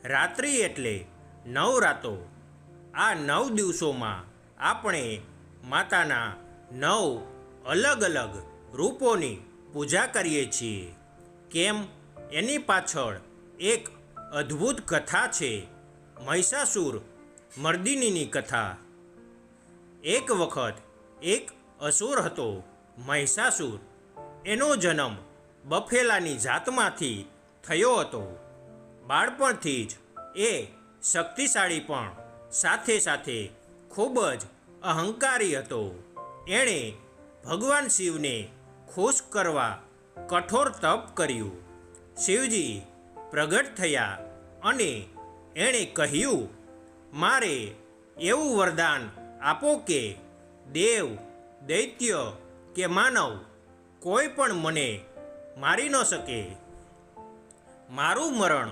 રાત્રિ એટલે 9 રાતો. આ 9 દિવસોમાં આપણે માતાના 9 અલગ અલગ રૂપોની પૂજા કરીએ છીએ. કેમ, એની પાછળ એક અદ્ભુત કથા છે. મહિષાસુર મર્દિનીની કથા. એક વખત એક અસુર હતો, મહિષાસુર. એનો જન્મ બફેલાની જાતમાંથી થયો હતો. બાળપણથી જ એ શક્તિશાળી પણ સાથે સાથે ખૂબ જ અહંકારી હતો. એણે ભગવાન શિવને ખુશ કરવા કઠોર તપ કર્યું. શિવજી પ્રગટ થયા અને એણે કહ્યું, મારે એવું વરદાન આપો કે દેવ, દૈત્ય કે માનવ કોઈ પણ મને મારી ન શકે. મારું મરણ